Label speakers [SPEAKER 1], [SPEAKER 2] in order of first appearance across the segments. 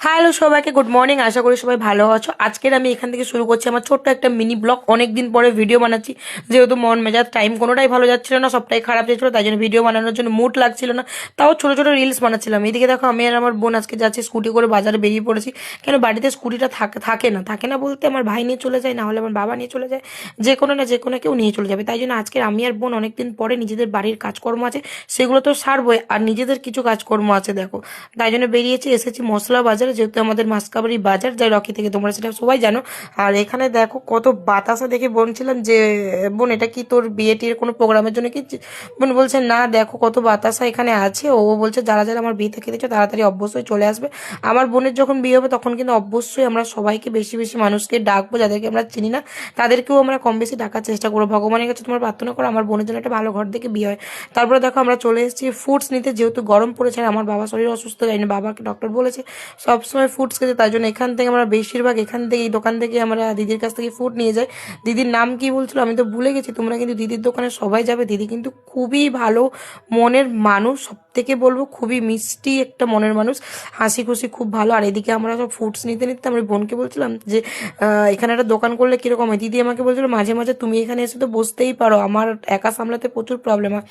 [SPEAKER 1] Hello সবাইকে good morning. আশা করি সবাই ভালো আছো। আজকের আমি এখান থেকে শুরু করছি আমার ছোট্ট একটা মিনি ব্লগ। অনেকদিন পরে ভিডিও বানাচ্ছি, যেহেতু মন মেজাজ টাইম কোনোটাই ভালো যাচ্ছিল না, সবটাই খারাপ যাচ্ছিল, তাই জন্য ভিডিও বানানোর জন্য মুড লাগছিল না। তাও ছোট ছোট রিলস বানাচ্ছিলাম। এদিকে দেখো আমি আর আমার বোন আজকে যাচ্ছি স্কুটি করে বাজারে বেরিয়ে পড়েছি। কেন বাড়িতে স্কুটিটা থাকে না বলতে আমার ভাই নিয়ে চলে যায়, না হলে আমার বাবা নিয়ে চলে যায়, যে কোনো কেউ নিয়ে চলে যাবে। তাই জন্য আজকের আমি আর বোন অনেকদিন পরে নিজেদের বাড়ির কাজকর্ম আছে, সেগুলো তো সারবই, আর নিজেদের কিছু কাজকর্ম আছে দেখো। তাই জন্য বেরিয়েছি, এসেছি মশলা বাজারে, যেহেতু আমাদের মাসকাবাড়ি বাজার যায় রকি থেকে, তোমরা সেটা সবাই জানো। আর এখানে দেখো কত বাতাসা দেখে বলছিলাম যে বোন এটা কি তোর বিয়ে টির কোনো প্রোগ্রামের জন্য কি? বোন বলছে না, দেখো কত বাতাসা এখানে আছে। ও বলছে যারা যারা আমার বিয়েতে খেতেছো তাড়াতাড়ি অবশ্যই চলে আসবে। আমার বোনের যখন বিয়ে হবে তখন কিন্তু অবশ্যই আমরা সবাইকে বেশি বেশি মানুষকে ডাকবো, যাদেরকে আমরা চিনি না তাদেরকেও আমরা কম বেশি ডাকার চেষ্টা করবো। ভগবানের কাছে তোমার প্রার্থনা করো আমার বোনের জন্য একটা ভালো ঘর থেকে বিয়ে হয়। তারপরে দেখো আমরা চলে এসেছি ফুডস নিতে, যেহেতু গরম পড়েছে আর আমার বাবা শরীর অসুস্থ, তাই না বাবাকে ডক্টর বলেছে সবসময় ফুডস খেতে, তাই জন্য এখান থেকে আমরা বেশিরভাগ এখান থেকে এই দোকান থেকে আমরা দিদির কাছ থেকে ফুড নিয়ে যাই। দিদির নাম কি বলছিল আমি তো ভুলে গেছি, তোমরা কিন্তু দিদির দোকানে সবাই যাবে। দিদি কিন্তু খুবই ভালো মনের মানুষ, সব থেকে বলবো খুবই মিষ্টি একটা মনের মানুষ, হাসি খুশি খুব ভালো। আর এদিকে আমরা সব ফুডস নিতে নিতে আমার বোনকে বলছিলাম যে এখানে একটা দোকান করলে কিরকম হয়। দিদি আমাকে বলছিল মাঝে মাঝে তুমি এখানে এসে তো বসতেই পারো, আমার একা সামলাতে প্রচুর প্রবলেম হয়।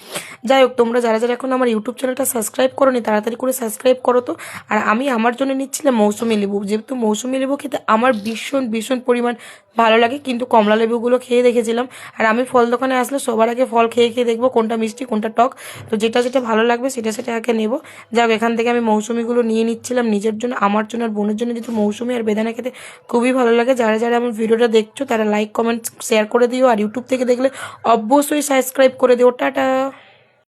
[SPEAKER 1] যাই হোক, তোমরা যারা যারা এখন আমার ইউটিউব চ্যানেলটা সাবস্ক্রাইব করো নি তাড়াতাড়ি করে সাবস্ক্রাইব করো তো। আর আমি আমার জন্য নিচ্ছিলাম মৌসুমি লেবু, যেহেতু মৌসুমি লেবু খেতে আমার ভীষণ ভীষণ পরিমাণ ভালো লাগে, কিন্তু কমলা লেবুগুলো খেয়ে দেখেছিলাম। আর আমি ফল দোকানে আসলে সবার আগে ফল খেয়ে খেয়ে দেখবো কোনটা মিষ্টি কোনটা টক, তো যেটা যেটা ভালো লাগবে সেটা সেটা আগে নেবো। যাক, এখান থেকে আমি মৌসুমিগুলো নিয়ে নিচ্ছিলাম নিজের জন্য, আমার জন্য আর বোনের জন্য, যেহেতু মৌসুমি আর বেদানা খেতে খুবই ভালো লাগে। যারা যারা আমার ভিডিওটা দেখছো তারা লাইক কমেন্ট শেয়ার করে দিও, আর ইউটিউব থেকে দেখলে অবশ্যই সাবস্ক্রাইব করে দিও। টাটা।